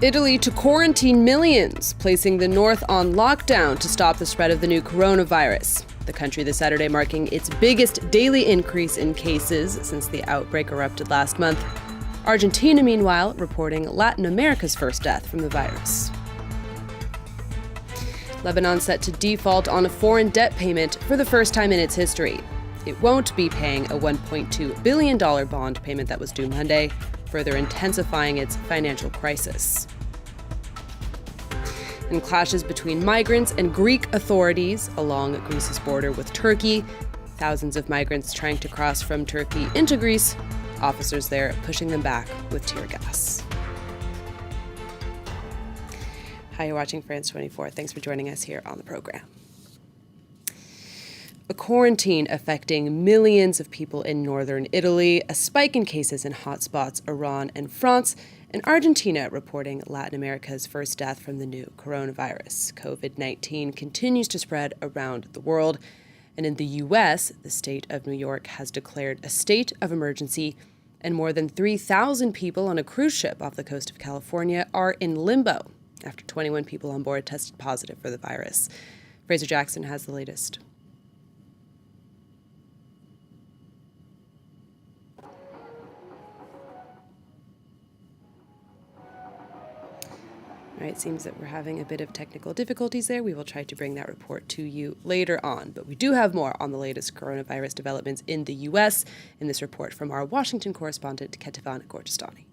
Italy to quarantine millions, placing the north on lockdown to stop the spread of the new coronavirus. The country this Saturday marking its biggest daily increase in cases since the outbreak erupted last month. Argentina, meanwhile, reporting Latin America's first death from the virus. Lebanon set to default on a foreign debt payment for the first time in its history. It won't be paying a $1.2 billion bond payment that was due Monday, further intensifying its financial crisis. And clashes between migrants and Greek authorities along Greece's border with Turkey. Thousands of migrants trying to cross from Turkey into Greece. Officers there pushing them back with tear gas. Hi, you're watching France 24. Thanks for joining us here on the program. A quarantine affecting millions of people in northern Italy, a spike in cases in hotspots Iran and France, and Argentina reporting Latin America's first death from the new coronavirus. COVID-19 continues to spread around the world, and in the U.S., the state of New York has declared a state of emergency, and more than 3,000 people on a cruise ship off the coast of California are in limbo after 21 people on board tested positive for the virus. Fraser Jackson has the latest. All right, it seems that we're having a bit of technical difficulties there. We will try to bring that report to you later on. But we do have more on the latest coronavirus developments in the U.S. in this report from our Washington correspondent, Ketevan Gorgistani.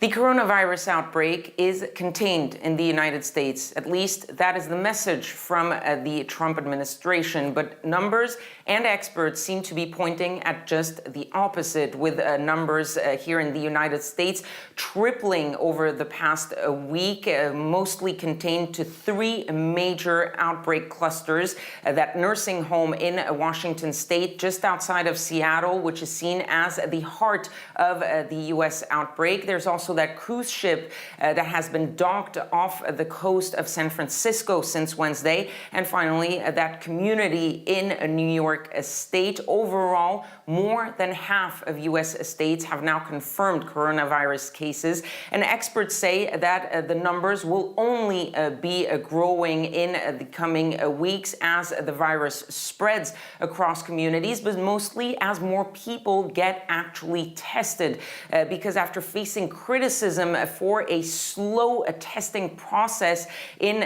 The coronavirus outbreak is contained in the United States. At least that is the message from the Trump administration. But numbers and experts seem to be pointing at just the opposite, with numbers here in the United States tripling over the past week, mostly contained to 3 major outbreak clusters. That nursing home in Washington state, just outside of Seattle, which is seen as the heart of the U.S. outbreak. There's also that cruise ship that has been docked off the coast of San Francisco since Wednesday. And finally, that community in New York State. Overall, more than half of U.S. states have now confirmed coronavirus cases. And experts say that the numbers will only be growing in the coming weeks as the virus spreads across communities, but mostly as more people get actually tested. Because after facing criticism for a slow testing process in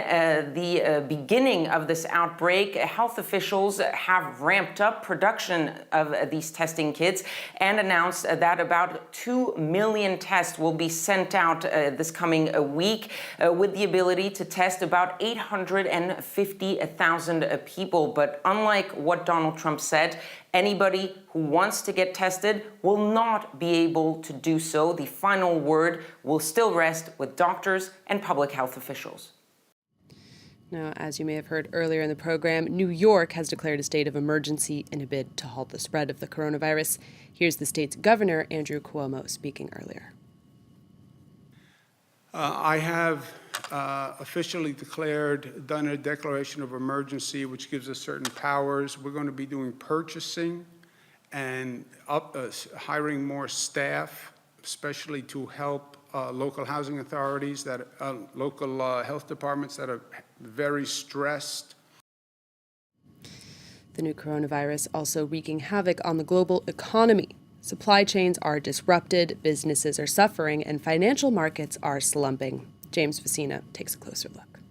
the beginning of this outbreak, health officials have ramped up production of these testing kits and announced that about 2 million tests will be sent out this coming week, with the ability to test about 850,000 people. But unlike what Donald Trump said, anybody who wants to get tested will not be able to do so. The final word will still rest with doctors and public health officials. Now, as you may have heard earlier in the program, New York has declared a state of emergency in a bid to halt the spread of the coronavirus. Here's the state's governor, Andrew Cuomo, speaking earlier. I have officially done a declaration of emergency, which gives us certain powers. We're going to be doing purchasing and hiring more staff, especially to help local housing authorities, local health departments that are very stressed. The new coronavirus also wreaking havoc on the global economy. Supply chains are disrupted, businesses are suffering, and financial markets are slumping. James Facina takes a closer look.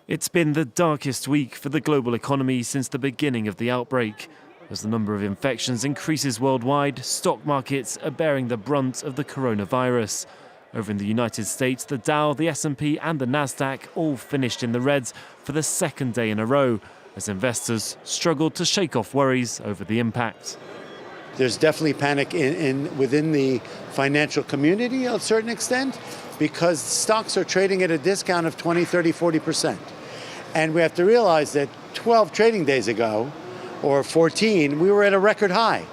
It's been the darkest week for the global economy since the beginning of the outbreak. As the number of infections increases worldwide, stock markets are bearing the brunt of the coronavirus. Over in the United States, the Dow, the S&P and the Nasdaq all finished in the reds for the second day in a row, as investors struggled to shake off worries over the impact. There's definitely panic within the financial community to a certain extent, because stocks are trading at a discount of 20, 30, 40%. And we have to realize that 12 trading days ago, or 14, we were at a record high.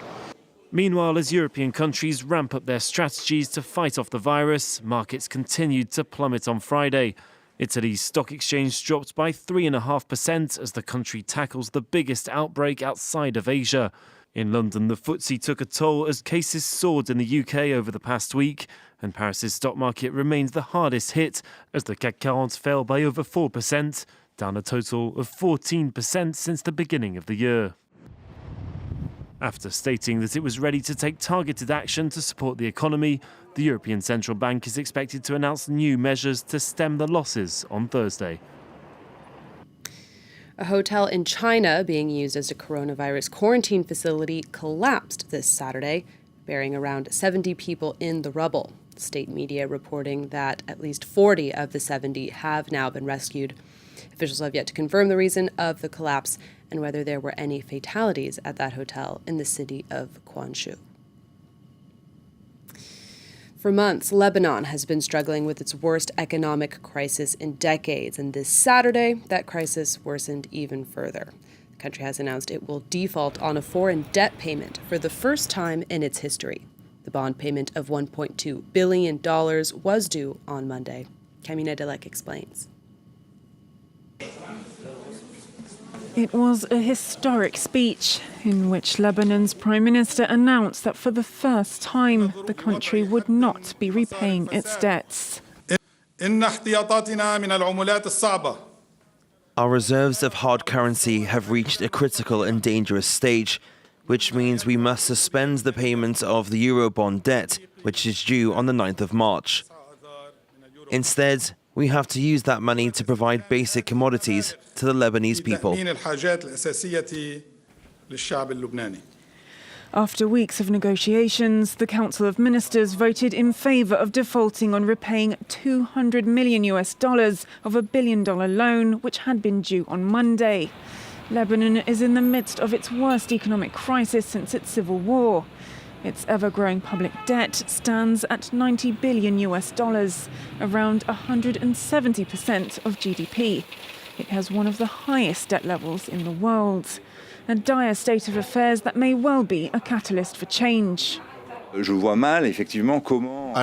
Meanwhile, as European countries ramp up their strategies to fight off the virus, markets continued to plummet on Friday. Italy's stock exchange dropped by 3.5% as the country tackles the biggest outbreak outside of Asia. In London, the FTSE took a toll as cases soared in the UK over the past week, and Paris's stock market remains the hardest hit as the CAC 40 fell by over 4%, down a total of 14% since the beginning of the year. After stating that it was ready to take targeted action to support the economy, the European Central Bank is expected to announce new measures to stem the losses on Thursday. A hotel in China being used as a coronavirus quarantine facility collapsed this Saturday, burying around 70 people in the rubble. State media reporting that at least 40 of the 70 have now been rescued. Officials have yet to confirm the reason of the collapse and whether there were any fatalities at that hotel in the city of Guangzhou. For months, Lebanon has been struggling with its worst economic crisis in decades, and this Saturday, that crisis worsened even further. The country has announced it will default on a foreign debt payment for the first time in its history. The bond payment of $1.2 billion was due on Monday. Kamina Delek explains. It was a historic speech in which Lebanon's Prime Minister announced that for the first time the country would not be repaying its debts. Our reserves of hard currency have reached a critical and dangerous stage, which means we must suspend the payment of the Eurobond debt, which is due on the 9th of March. Instead, we have to use that money to provide basic commodities to the Lebanese people. After weeks of negotiations, the Council of Ministers voted in favour of defaulting on repaying $200 million of a $1 billion loan which had been due on Monday. Lebanon is in the midst of its worst economic crisis since its civil war. Its ever-growing public debt stands at $90 billion, around 170% of GDP. It has one of the highest debt levels in the world. A dire state of affairs that may well be a catalyst for change. I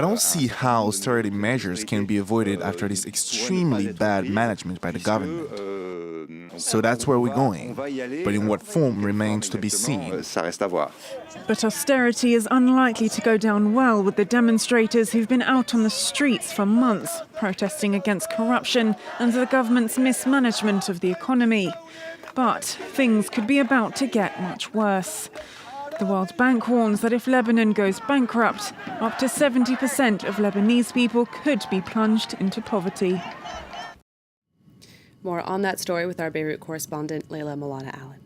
don't see how austerity measures can be avoided after this extremely bad management by the government. So that's where we're going, but in what form remains to be seen. But austerity is unlikely to go down well with the demonstrators who've been out on the streets for months, protesting against corruption and the government's mismanagement of the economy. But things could be about to get much worse. The World Bank warns that if Lebanon goes bankrupt, up to 70% of Lebanese people could be plunged into poverty. More on that story with our Beirut correspondent, Leila Milana Allen.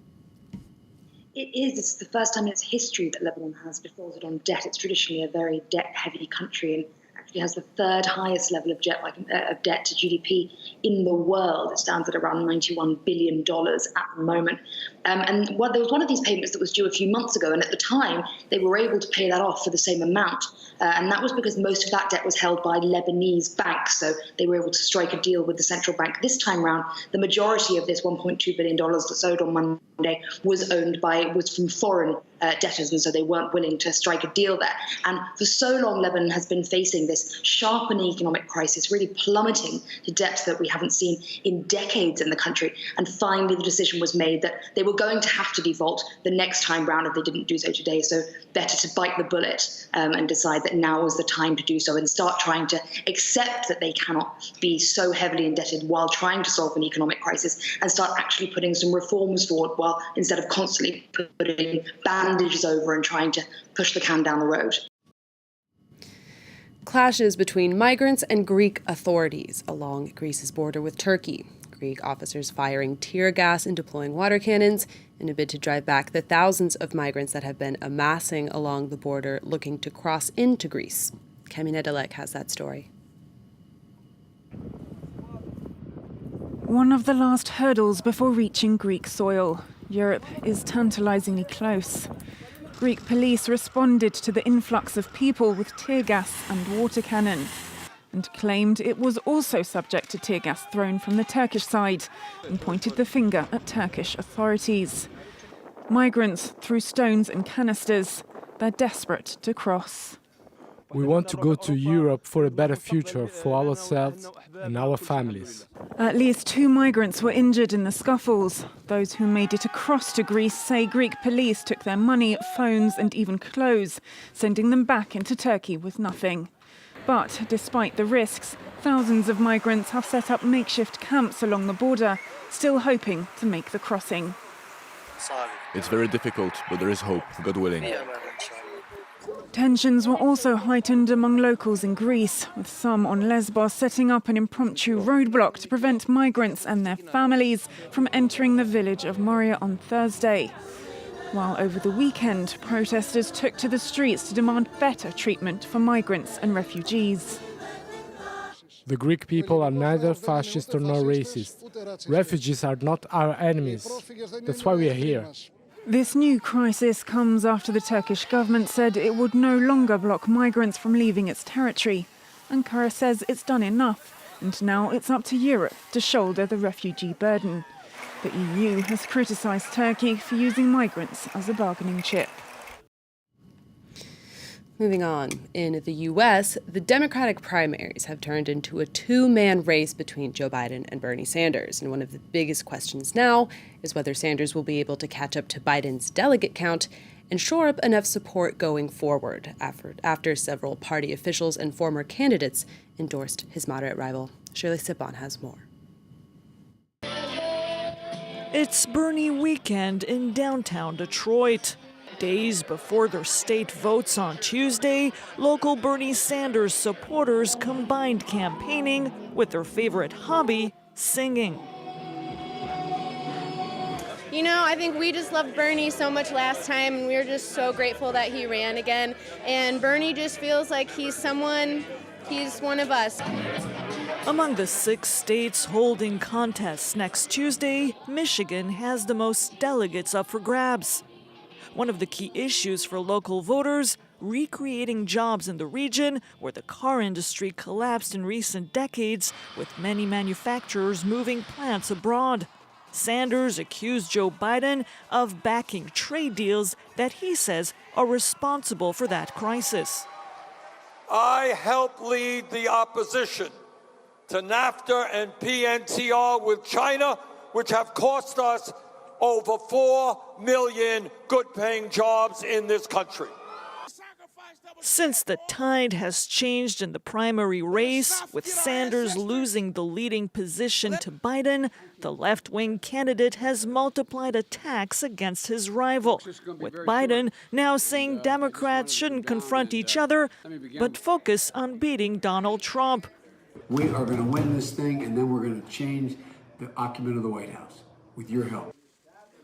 It's the first time in its history that Lebanon has defaulted on debt. It's traditionally a very debt-heavy country and actually has the third highest level of debt to GDP in the world. It stands at around $91 billion at the moment. And there was one of these payments that was due a few months ago, and at the time, they were able to pay that off for the same amount. And that was because most of that debt was held by Lebanese banks, so they were able to strike a deal with the central bank. This time round, the majority of this $1.2 billion that's owed on Monday was from foreign debtors, and so they weren't willing to strike a deal there. And for so long, Lebanon has been facing this sharpening economic crisis, really plummeting to depths that we haven't seen in decades in the country. And finally, the decision was made that they were going to have to default the next time round if they didn't do so today. So better to bite the bullet and decide that now is the time to do so and start trying to accept that they cannot be so heavily indebted while trying to solve an economic crisis and start actually putting some reforms forward while instead of constantly putting bandages over and trying to push the can down the road. Clashes between migrants and Greek authorities along Greece's border with Turkey. Greek officers firing tear gas and deploying water cannons in a bid to drive back the thousands of migrants that have been amassing along the border looking to cross into Greece. Kamina Delek has that story. One of the last hurdles before reaching Greek soil. Europe is tantalizingly close. Greek police responded to the influx of people with tear gas and water cannon, and claimed it was also subject to tear gas thrown from the Turkish side, and pointed the finger at Turkish authorities. Migrants threw stones and canisters. They're desperate to cross. We want to go to Europe for a better future for ourselves and our families. At least 2 migrants were injured in the scuffles. Those who made it across to Greece say Greek police took their money, phones and even clothes, sending them back into Turkey with nothing. But despite the risks, thousands of migrants have set up makeshift camps along the border, still hoping to make the crossing. It's very difficult, but there is hope, God willing. Tensions were also heightened among locals in Greece, with some on Lesbos setting up an impromptu roadblock to prevent migrants and their families from entering the village of Moria on Thursday. While over the weekend, protesters took to the streets to demand better treatment for migrants and refugees. The Greek people are neither fascist nor racist. Refugees are not our enemies. That's why we are here. This new crisis comes after the Turkish government said it would no longer block migrants from leaving its territory. Ankara says it's done enough, and now it's up to Europe to shoulder the refugee burden. The EU has criticised Turkey for using migrants as a bargaining chip. Moving on, in the U.S., the Democratic primaries have turned into a 2-man race between Joe Biden and Bernie Sanders. And one of the biggest questions now is whether Sanders will be able to catch up to Biden's delegate count and shore up enough support going forward after several party officials and former candidates endorsed his moderate rival. Shirley Sipon has more. It's Bernie weekend in downtown Detroit. Days before their state votes on Tuesday, local Bernie Sanders supporters combined campaigning with their favorite hobby, singing. You know, I think we just loved Bernie so much last time, and we were just so grateful that he ran again. And Bernie just feels like he's one of us. Among the 6 states holding contests next Tuesday, Michigan has the most delegates up for grabs. One of the key issues for local voters, recreating jobs in the region where the car industry collapsed in recent decades, with many manufacturers moving plants abroad. Sanders accused Joe Biden of backing trade deals that he says are responsible for that crisis. I helped lead the opposition to NAFTA and PNTR with China, which have cost us over 4 million good-paying jobs in this country. Since the tide has changed in the primary race, with Sanders losing the leading position to Biden, the left-wing candidate has multiplied attacks against his rival, with Biden now saying Democrats shouldn't confront each other, but focus on beating Donald Trump. We are going to win this thing, and then we're going to change the occupant of the White House with your help.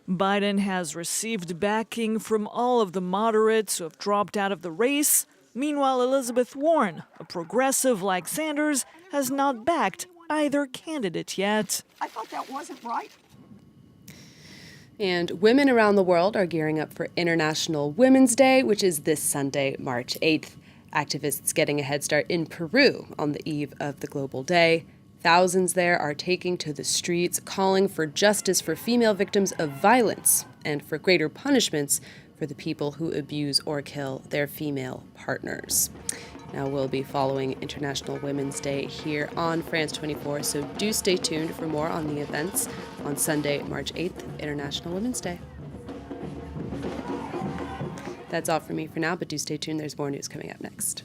Biden has received backing from all of the moderates who have dropped out of the race. Meanwhile, Elizabeth Warren, a progressive like Sanders, has not backed either candidate yet. I thought that wasn't right. And women around the world are gearing up for International Women's Day, which is this Sunday, March 8th. Activists getting a head start in Peru on the eve of the global day. Thousands there are taking to the streets, calling for justice for female victims of violence and for greater punishments for the people who abuse or kill their female partners. Now we'll be following International Women's Day here on France 24, so do stay tuned for more on the events on Sunday, March 8th, International Women's Day. That's all for me for now, but do stay tuned. There's more news coming up next.